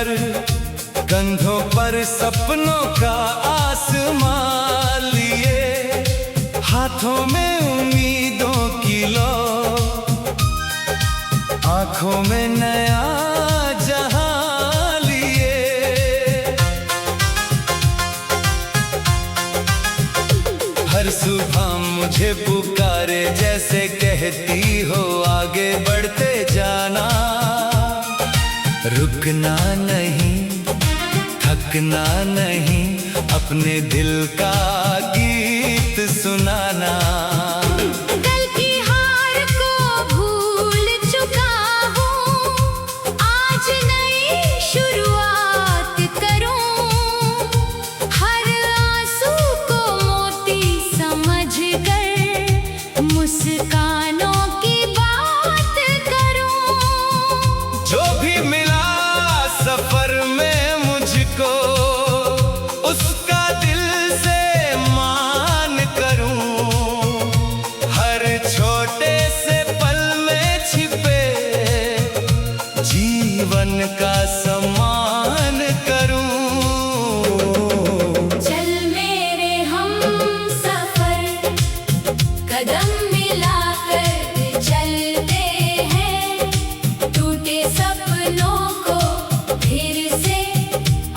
सफर, कंधों पर सपनों का आसमां लिए, हाथों में उम्मीदों की लो, आंखों में नया जहां लिए। हर सुबह मुझे पुकारे जैसे कहती हो आगे बढ़ते जाना, रुकना नहीं, थकना नहीं, अपने दिल का गीत सुनाना। कल की हार को भूल चुका हूँ, आज नई शुरुआत करूँ, हर आंसू को मोती समझ कर मुस्कानों की बात करूँ। जो भी मिला सफर में मुझको, उसका दिल से मान करूं, हर छोटे से पल में छिपे जीवन का सम्मान करूं। चल मेरे हमसफर, कदम मिलाकर चलते हैं, टूटे सपनों को फिर से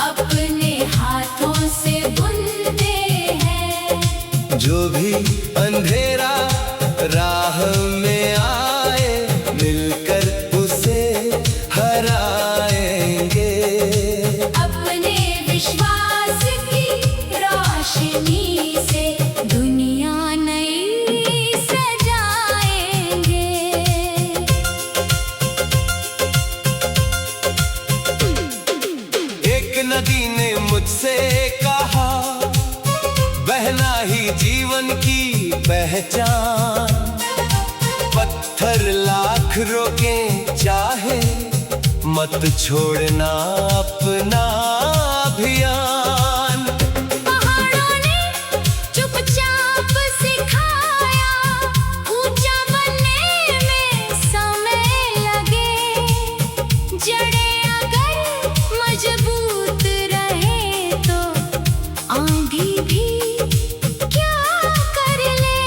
अपने हाथों से बुनते हैं। जो भी अंधेरा राह में आए, मिलकर उसे हराएंगे। अपने विश्वास की रोशनी से दुनिया नई सजाएंगे। एक नदी ने मुझसे कहा, बहना ही जीवन की पहचान, पत्थर लाख रोके चाहे, मत छोड़ना अपना अभियान। पहाड़ों ने चुपचाप सिखाया, ऊंचा बनने में समय लगे, जड़ें अगर मजबूत रहे तो आंधी भी क्या कर ले।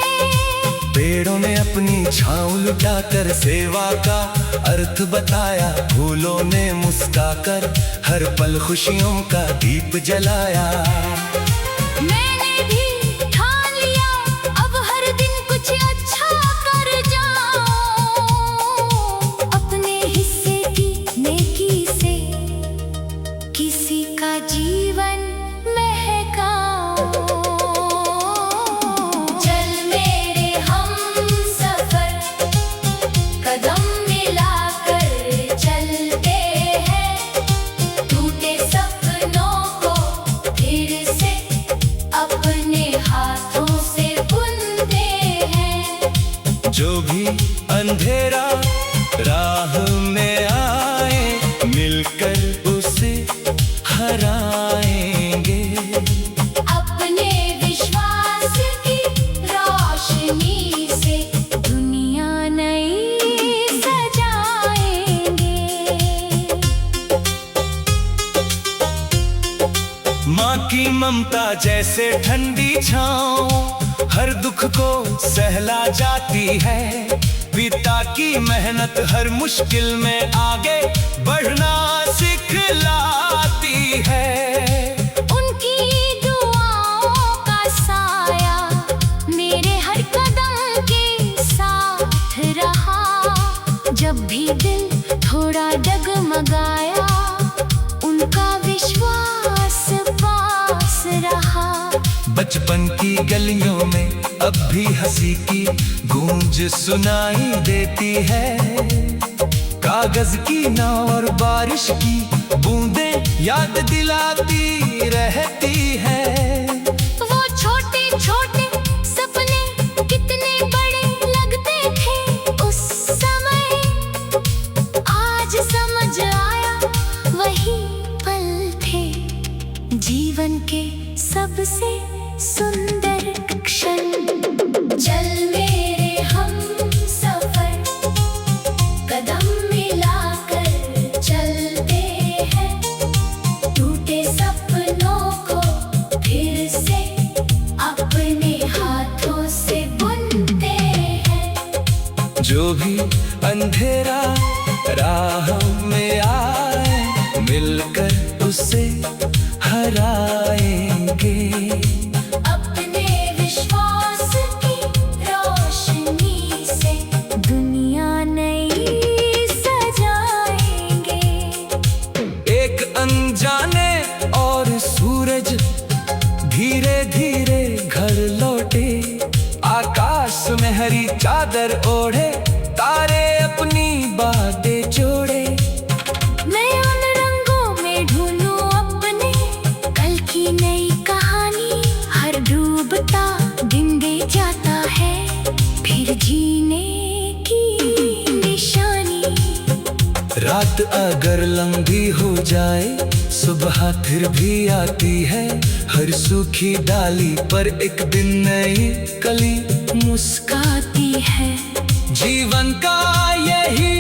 पेड़ों ने अपनी छाँव लुटाकर सेवा का अर्थ बताया, फूलों ने मुस्काकर हर पल खुशियों का दीप जलाया। मैंने भी ठान लिया, अब हर दिन कुछ अच्छा कर जाऊं, अपने हिस्से की नेकी से किसी का जीवन महकाऊं। चल मेरे हमसफर, कदम मिलाकर चलते हैं, टूटे सपनों को फिर से अपने हाथों से बुनते हैं। जो भी अंधेरा राह में आए, मिलकर उसे हराएंगे। अपने विश्वास की रोशनी से दुनिया नई सजाएंगे। माँ की ममता जैसे ठंडी छाँव, हर दुख को सहला जाती है, पिता की मेहनत हर मुश्किल में आगे बढ़ना सिखलाती है। उनकी दुआओं का साया मेरे हर कदम के साथ रहा, जब भी दिल थोड़ा डगमगाया, उनका विश्वास पास रहा। बचपन की गलियों में अब भी हंसी की गूंज सुनाई देती है, कागज की नाव और बारिश की बूंदें याद दिलाती रहती है। वो छोटे छोटे सपने कितने बड़े लगते थे उस समय, आज समझ आया वही पल थे जीवन के सबसे सुंदर क्षण। चल मेरे हमसफर, कदम मिलाकर चलते हैं, जो भी अंधेरा राह में आए, मिलकर उसे हराएंगे। अपने विश्वास की रोशनी से दुनिया नई सजाएंगे। एक अनजाने और सूरज धीरे धीरे घर लौटे, आकाश में हरी चादर ओढ़े, तारे अपनी बातें जोड़े। मैं उन रंगों में ढूंढूं अपने कल की नई कहानी। हर डूबता दिन दे जाता है फिर जीने की निशानी। रात अगर लंबी हो जाए, सुबह फिर भी आती है। हर सूखी डाली पर एक दिन नई कली मुस्काती है। जीवन का यही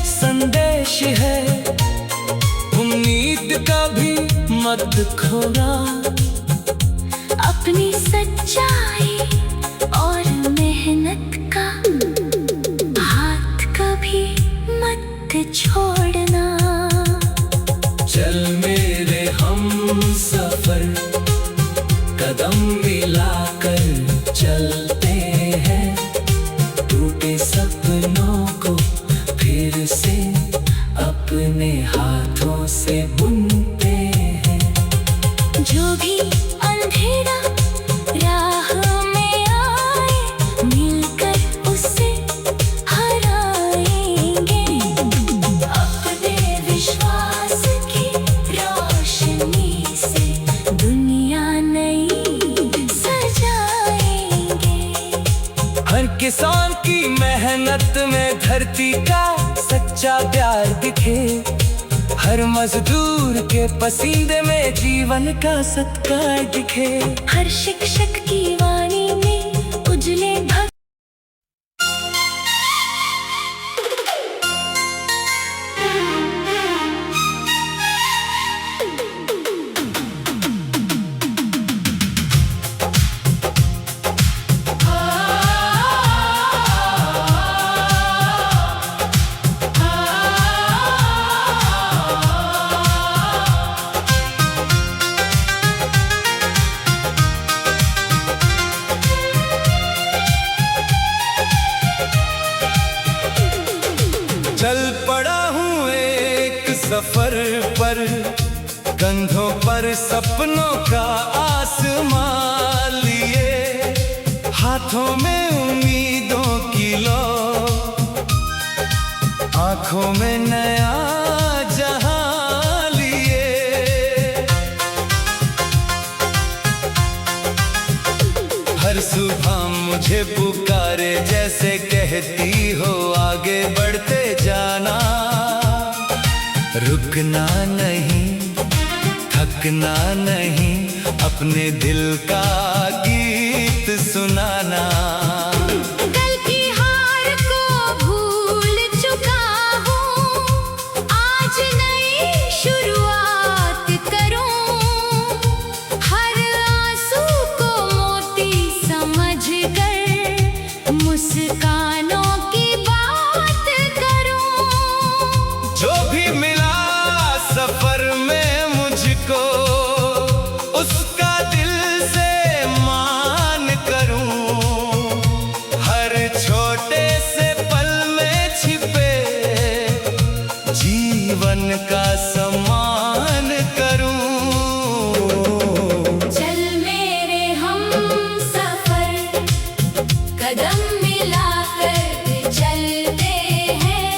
संदेश है, उम्मीद कभी मत खोना। अपनी सच्चाई और मेहनत का हाथ कभी मत छोड़ना। चल मेरे हम सफर, कदम मिलाकर चलते हैं। टूटे सपनों को फिर से अपने हाथों से बुनते हैं। जो भी अंधेरा राह में आए, मिलकर उसे हराएंगे। अपने विश्वास की रोशनी से दुनिया नई सजाएंगे। हर किसान की मेहनत में धरती का सच्चा प्यार दिखे। हर मजदूर के पसीने में जीवन का सत्कार दिखे। हर शिक्षक की वाणी में उजले भक्त। चल पड़ा हूँ एक सफर पर, कंधों पर सपनों का आसमां लिए। हाथों में उम्मीदों की लो, आंखों में नया जहां लिए। हर सुबह मुझे पुकारे, जैसे कहती हो आगे बढ़ते जाना। रुकना नहीं, थकना नहीं, अपने दिल का गीत सुनाना। कल की हार को भूल चुका हूँ, आज नई शुरुआत करूँ। हर आंसू को मोती समझकर मुस्कानों की बात करूँ। जो भी मिला सफर में मुझको, उसका दिल से मान करूं। हर छोटे से पल में छिपे जीवन का सम्मान करूं। चल मेरे हम सफर, कदम मिलाकर चलते हैं।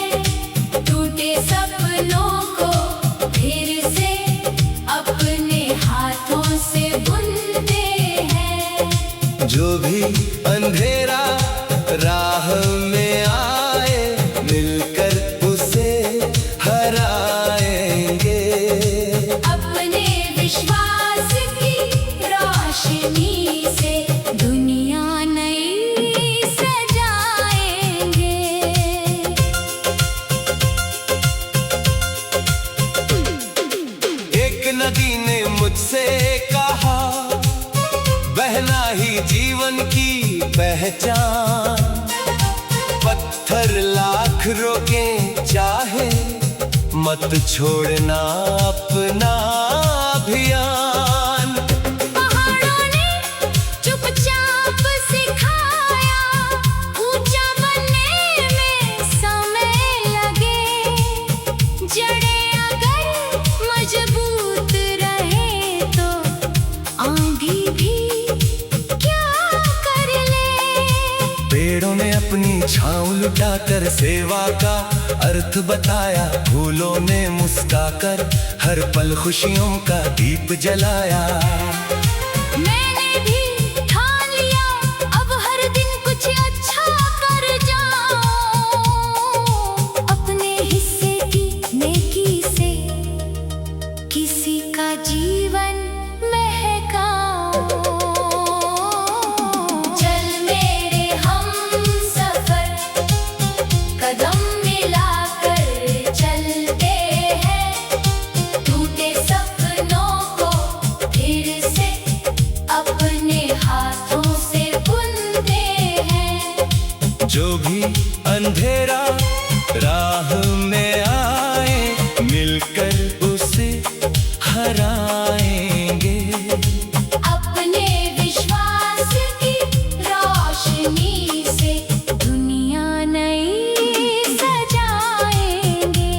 टूटे सपनों को फिर से अपने हाथों से बुनते हैं। जो भी अंधेरा राह में आए, मिलकर उसे हराएंगे। अपने विश्वास की रोशनी से दुनिया नई सजाएंगे। एक नदी ने मुझसे कहा, बहना ही जीवन की पहचान। पत्थर लाख रोके चाहे मत छोड़ना अपना अभियान। पहाड़ों ने चुपचाप सिखाया, ऊंचा बनने में समय लगे। जड़ें अगर मजबूत रहे तो आंधी भी क्या कर ले। पेड़ों ने अपनी छाँव लुटाकर सेवा का अर्थ बताया, फूलों ने मुस्कुराकर हर पल खुशियों का दीप जलाया। मैंने भी ठान लिया, अब हर दिन कुछ अच्छा कर जाऊं। अपने हिस्से की नेकी से किसी का जीवन महकाऊं। चल मेरे हमसफर, कदम मिलाकर चलते हैं। टूटे सपनों को फिर से अपने हाथों से बुनते हैं। जो भी अंधेरा राह में आए, मिलकर उसे हराएंगे। अपने विश्वास की रोशनी से दुनिया नई सजाएंगे।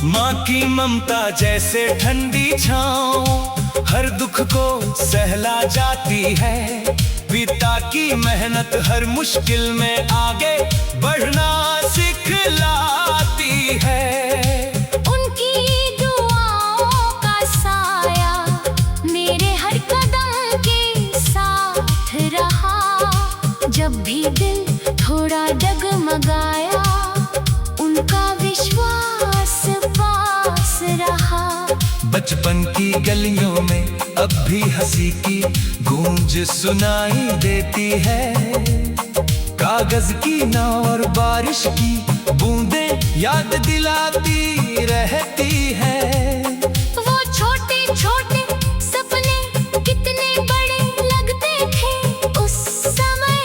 माँ की ममता जैसे ठंडी छाँव हर दुख को सहला जाती है। पिता की मेहनत हर मुश्किल में आगे बढ़ना सिखलाती है। उनकी दुआओं का साया मेरे हर कदम के साथ रहा। जब भी दिल थोड़ा डगमगाया, उनका विश्वास पास रहा। बचपन की गलियों में अब भी हंसी की गूंज सुनाई देती है। कागज की नाव और बारिश की बूंदें याद दिलाती रहती है। वो छोटे छोटे सपने कितने बड़े लगते थे उस समय,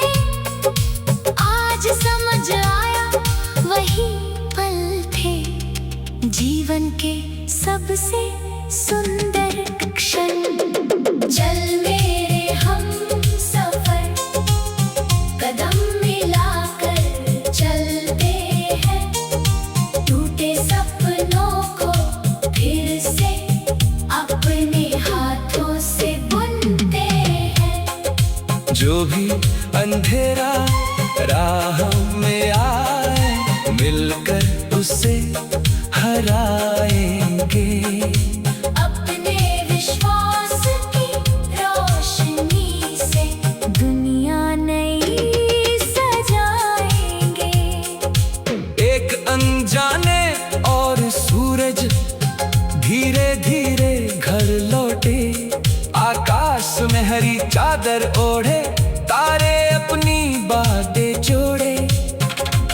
आज समझ आया वही पल थे जीवन के सबसे सुंदर क्षण। चल मेरे हमसफर, कदम मिलाकर चलते हैं। टूटे सपनों को फिर से अपने हाथों से बुनते हैं। जो भी अंधेरा राह में आए, मिलकर उसे हराएंगे। अपने विश्वास की रोशनी से दुनिया नई सजाएंगे। एक अनजाने और सूरज धीरे धीरे घर लौटे। आकाश में हरी चादर ओढ़े, तारे अपनी बातें जोड़े।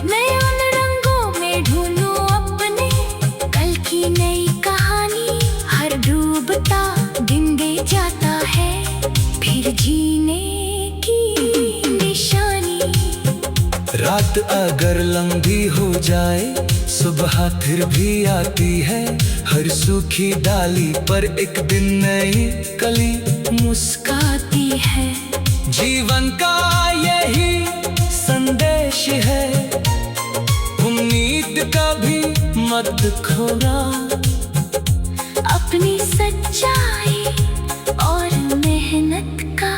मैं उन रंगों में ढूंढूं अपने कल की नई कहानी। हर डूबता दिन दे जाता है फिर जीने की निशानी। रात अगर लंबी हो जाए, सुबह फिर भी आती है। हर सूखी डाली पर एक दिन नई कली मुस्काती है। जीवन का यही संदेश है, उम्मीद कभी मत खोना। अपनी सच्चाई और मेहनत का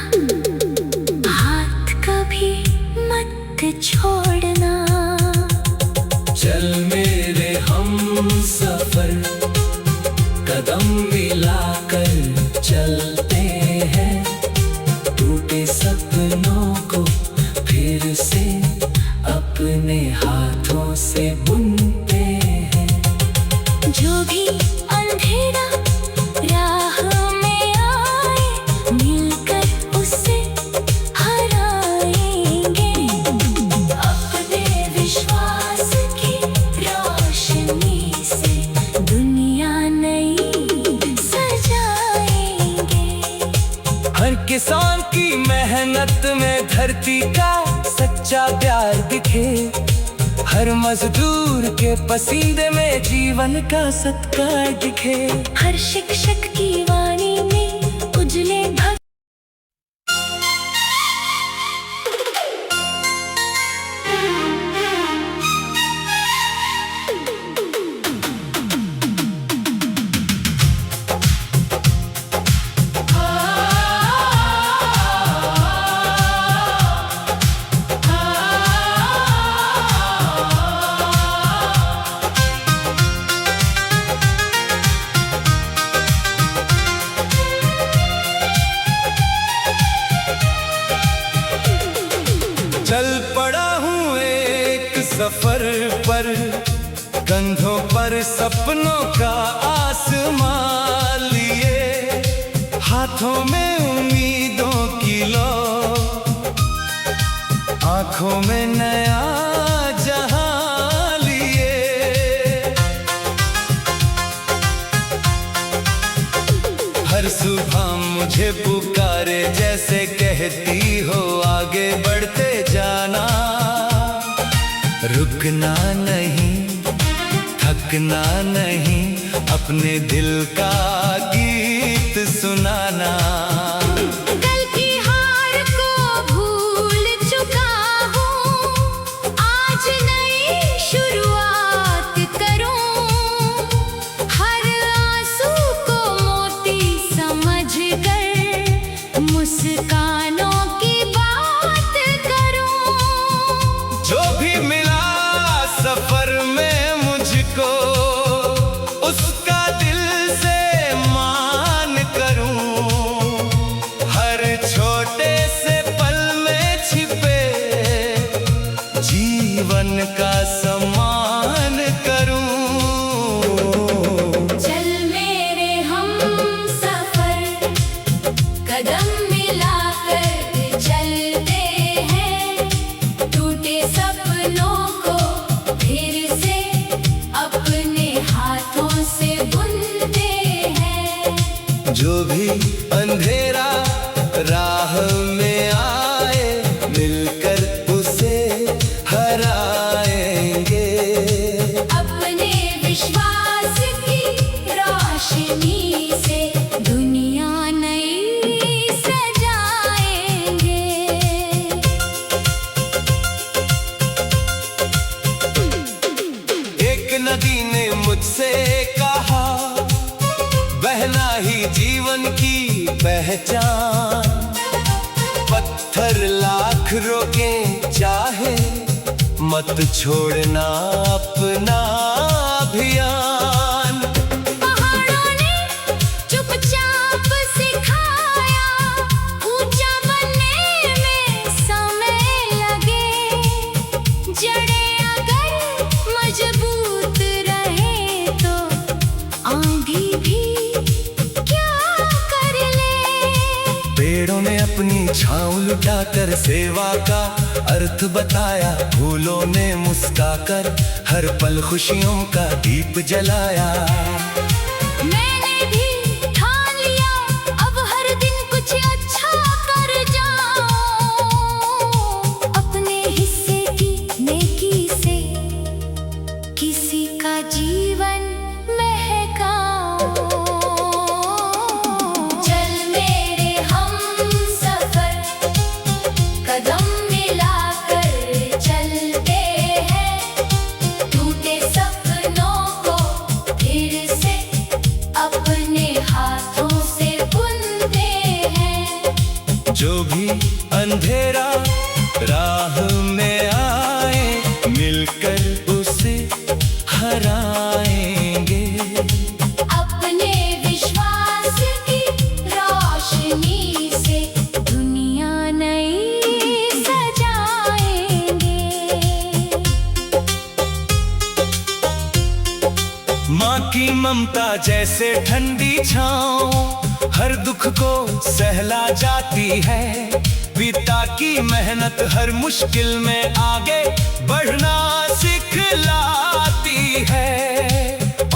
हाथ कभी मत छोड़ना। चल मेरे हमसफर, कदम मिलाकर चलते हैं। टूटे सपनों को फिर से अपने हाथों से बुनते हैं। जो भी अंधेरा राह मेहनत में धरती का सच्चा प्यार दिखे, हर मजदूर के पसीने में जीवन का सत्कार दिखे। हर शिक्षक की वाणी में उजले भक्त। चल पड़ा हूँ एक सफर पर, कंधों पर सपनों का आसमां लिए, हाथों में उम्मीदों की लो, आंखों में नया जहां लिए। हर सुबह मुझे पुकारे जैसे कहती हो आगे बढ़ते जाना, रुकना नहीं, थकना नहीं, अपने दिल का गीत सुनाना। कल की हार को भूल चुका हूँ, आज नई शुरुआत करूँ, हर आंसू को मोती समझ कर मुस्कानों की बात करूँ। जो भी मिला सफर में मुझको, उसका दिल से मान करूं, हर छोटे से पल में छिपे जीवन का सम्मान करूं। चल मेरे हमसफर, कदम मिलाकर चलते हैं, टूटे सपनों को फिर से अपने हाथों से बुनते हैं। जो भी अंधेरा राह में आए, मिलकर उसे हराएंगे। अपने विश्वास की रोशनी से दुनिया नई सजाएंगे। एक नदी ने मुझसे कहा, बहना ही जीवन की पहचान, पत्थर लाख रोके चाहे, मत छोड़ना अपना अभियान। पहाड़ों ने चुपचाप सिखाया, ऊंचा बनने में समय लगे, जड़ें अगर मजबूत रहे तो आंधी भी क्या कर ले। पेड़ों ने अपनी छाँव लुटाकर सेवा का अर्थ बताया, फूलों ने मुस्काकर हर पल खुशियों का दीप जलाया। मैंने भी ठान लिया, अब हर दिन कुछ अच्छा कर जाऊं, अपने हिस्से की नेकी से किसी का जीवन महकाऊं। चल मेरे हमसफर, कदम मिलाकर चलते हैं, टूटे सपनों को फिर से अपने हाथों से बुनते हैं। जो भी अंधेरा राह में आए, मिलकर उसे हराएंगे। अपने विश्वास की रोशनी से दुनिया नई सजाएंगे। माँ की ममता जैसे ठंडी छाँव, हर दुख को सहला जाती है, पिता की मेहनत हर मुश्किल में आगे बढ़ना सिखलाती है।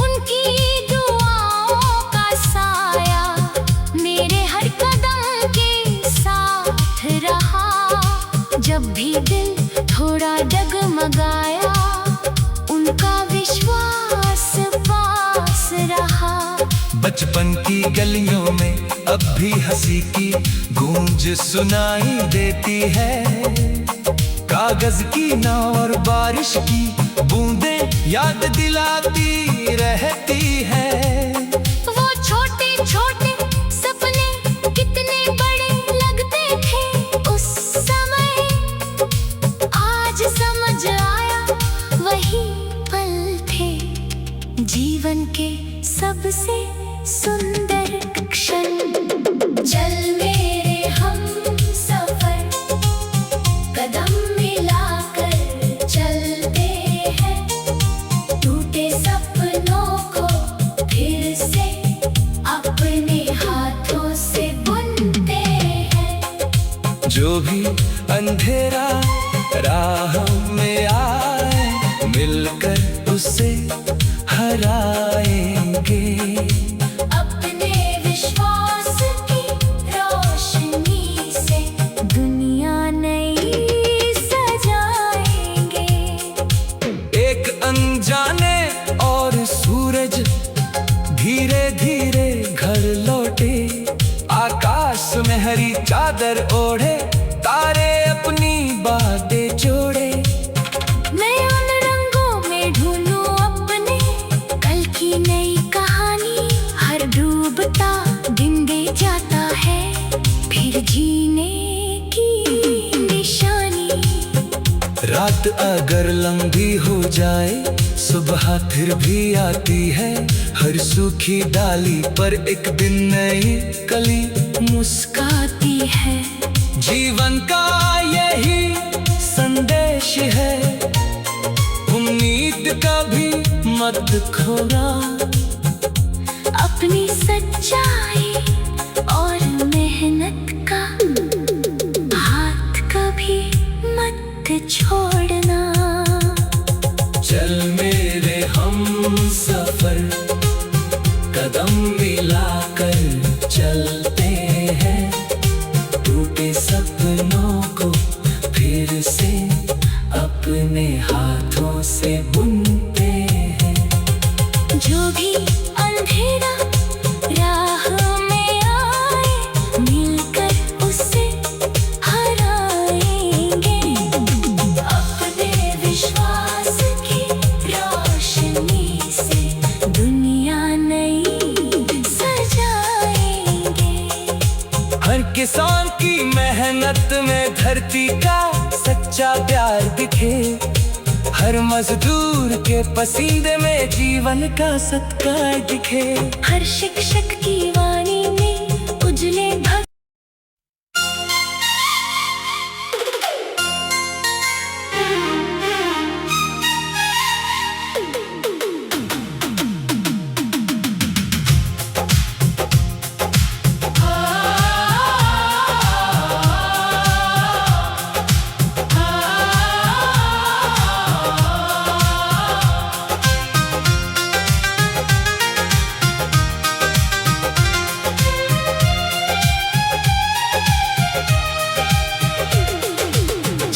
उनकी दुआओं का साया मेरे हर कदम के साथ साथ रहा। जब भी दिल थोड़ा डगमगाया, उनका विश्वास पास रहा। बचपन की गलियों में अब भी हंसी की गूंज सुनाई देती है। कागज की नाव और बारिश की बूंदें याद दिलाती रहती है। वो छोटे छोटे सपने कितने बड़े लगते थे उस समय, आज समझ आया वही पल थे जीवन के सबसे सुंदर क्षण। चल मेरे हम सफर, कदम मिलाकर चलते हैं, टूटे सपनों को फिर से अपने हाथों से बुनते हैं। जो भी अंधेरा राह में आए, मिलकर उसे हराएंगे। अपने विश्वास की रोशनी से दुनिया नई सजाएंगे। एक अनजाने और सूरज धीरे धीरे घर लौटे। आकाश में हरी चादर ओढ़े, तारे अपनी बातें जोड़े। मैं उन रंगों में ढूंढूं अपने कल की नई कहानी। हर डूबता दिन दे जाता है फिर जीने की निशानी। रात अगर लंबी हो जाए, सुबह फिर भी आती है। हर सूखी डाली पर एक दिन नई कली मुस्काती है। जीवन का यही संदेश है, उम्मीद कभी मत खोना। अपनी सच्चाई और मेहनत का हाथ कभी मत छोड़ना। चल मेरे हम सफर, कदम मिलाकर चलते हैं, टूटे सपनों को फिर से अपने हाथों से बुनते हैं। जो भी अंधेरा राह में आए, मिलकर उसे हराएंगे। अपने विश्वास की रोशनी से दुनिया नई सजाएंगे। हर किसान की मेहनत में धरती का सच्चा प्यार दिखे। हर मजदूर के पसीने में जीवन का सत्कार दिखे। हर शिक्षक की वाणी में उजले भक्त।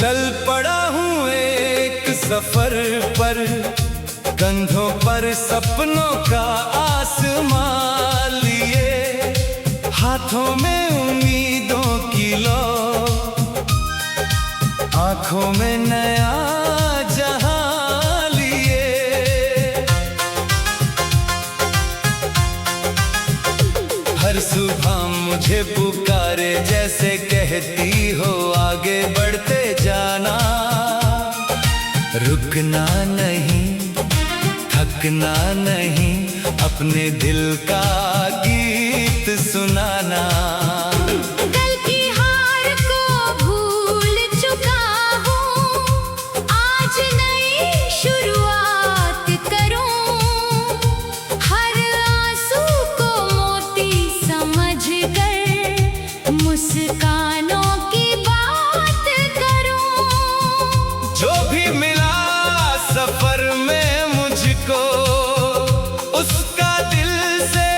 चल पड़ा हूँ एक सफर पर, कंधों पर सपनों का आसमां लिए, हाथों में उम्मीदों की लो, आंखों में नया जहां लिए। हर सुबह मुझे पुकारे, जैसे कहती हो आगे बढ़ते जाना। रुकना नहीं, थकना नहीं, अपने दिल का गीत सुनाना। कल की हार को भूल चुका हूँ, आज नई शुरुआत करूँ। हर आंसू को मोती समझ कर मुस्कानों की बात करूँ। जो भी मिला सफर में मुझको, उसका दिल से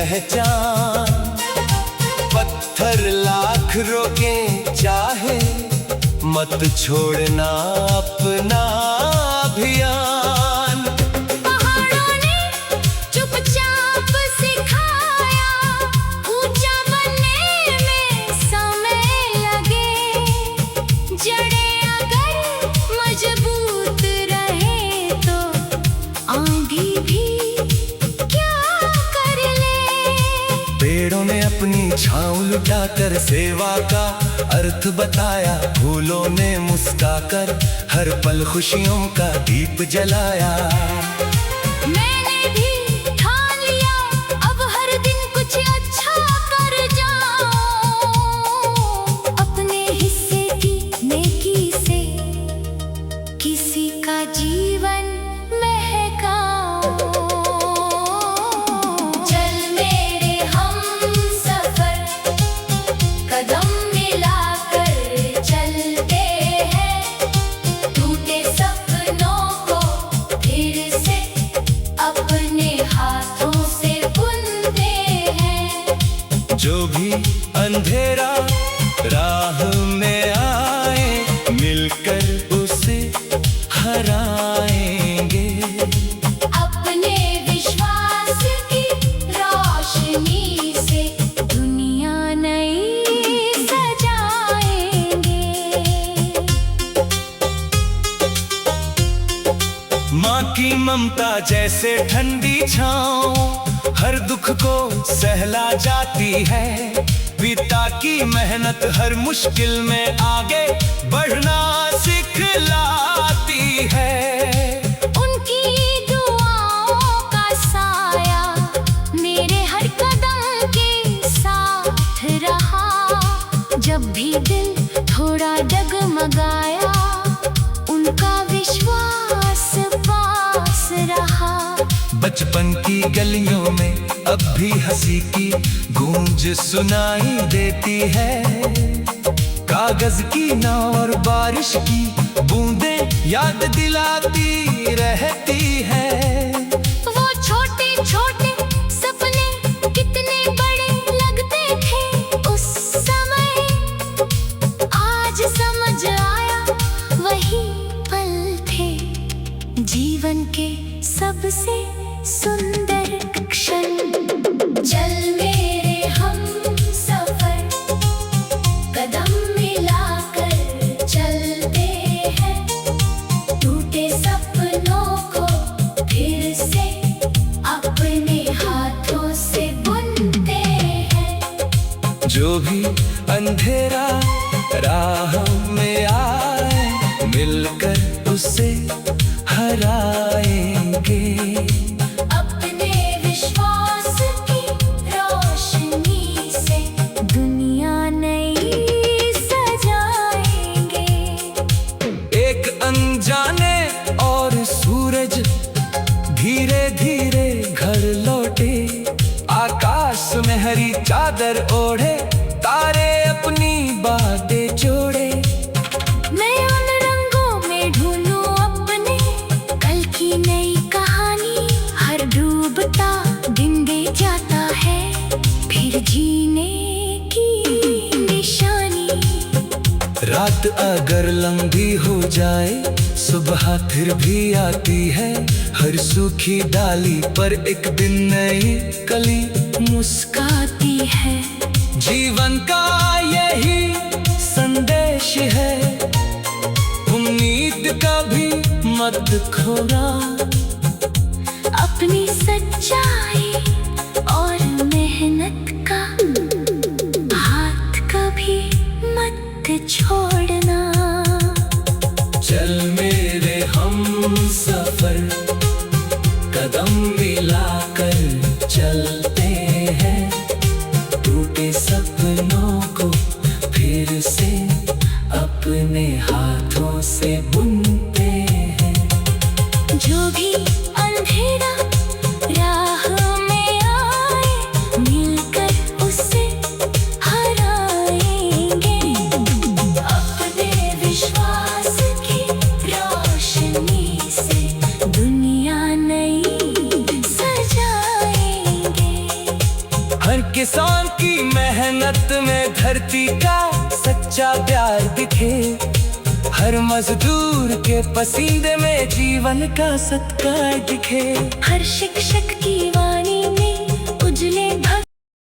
पहचान। पत्थर लाख रोके चाहे, मत छोड़ना अपना अभियान। पहाड़ों ने चुपचाप सिखाया, ऊंचा बनने में समय लगे। जड़ें अगर मजबूत रहे तो आंधी भी क्या कर ले। पेड़ों ने अपनी छाँव लुटाकर सेवा का अर्थ बताया। फूलों ने मुस्काकर हर पल खुशियों का दीप जलाया। मैंने भी ठान लिया, अब हर दिन कुछ अच्छा कर जाऊं। अपने हिस्से की नेकी से किसी का जीवन महकाऊं। चल मेरे हमसफर, कदम मिलाकर चलते हैं। टूटे सपनों को फिर से अपने हाथों से बुनते हैं। जो भी अंधेरा राह में आए, मिलकर उसे हराएंगे। अपने विश्वास की रोशनी से दुनिया नई सजाएंगे। माँ की ममता जैसे ठंडी छाँव, हर दुख को सहला जाती है। पिता की मेहनत हर मुश्किल में आगे बढ़ना सिखलाती है। उनकी दुआओं का साया मेरे हर कदम के साथ रहा। जब भी दिल थोड़ा डगमगाया, उनका विश्वास पास रहा। बचपन की गलियों में अब भी हंसी की गूंज सुनाई देती है। कागज की नाव और बारिश की बूंदें याद दिलाती रहती है। वो छोटे छोटे सपने कितने बड़े लगते थे उस समय, आज समझ आया वही पल थे जीवन के सबसे सुंदर क्षण। चल मेरे हमसफर, कदम मिलाकर चलते हैं। टूटे सपनों को फिर से अपने हाथों से बुनते हैं। जो भी अंधेरा राह में आए, मिलकर उसे हराएंगे। अपने विश्वास की रोशनी से दुनिया नई सजाएंगे। एक अनजाने और सूरज धीरे धीरे घर लौटे। आकाश में हरी चादर ओढ़े, तारे अपनी बातें जोड़े। मैं उन रंगों में ढूंढूं अपने कल की नई कहानी। हर डूबता दिन दे जाता है फिर जीने की निशानी। रात अगर लंबी हो जाए, सुबह फिर भी आती है। हर सूखी डाली पर एक दिन नई कली मुस्काती है। जीवन का यही संदेश है, उम्मीद का भी मत खोना। अपनी सच्चाई और मेहनत का हाथ कभी मत छोड़ना। चल मेरे हमसफर, कदम मिलाकर चलते हैं। टूटे सपनों को फिर से अपने हाथों से बुनते हैं। जो भी अंधेरा राह में आए, मिलकर उसे हराएंगे। किसान की मेहनत में धरती का सच्चा प्यार दिखे, हर मजदूर के पसीने में जीवन का सत्कार दिखे। हर शिक्षक की वाणी में उजले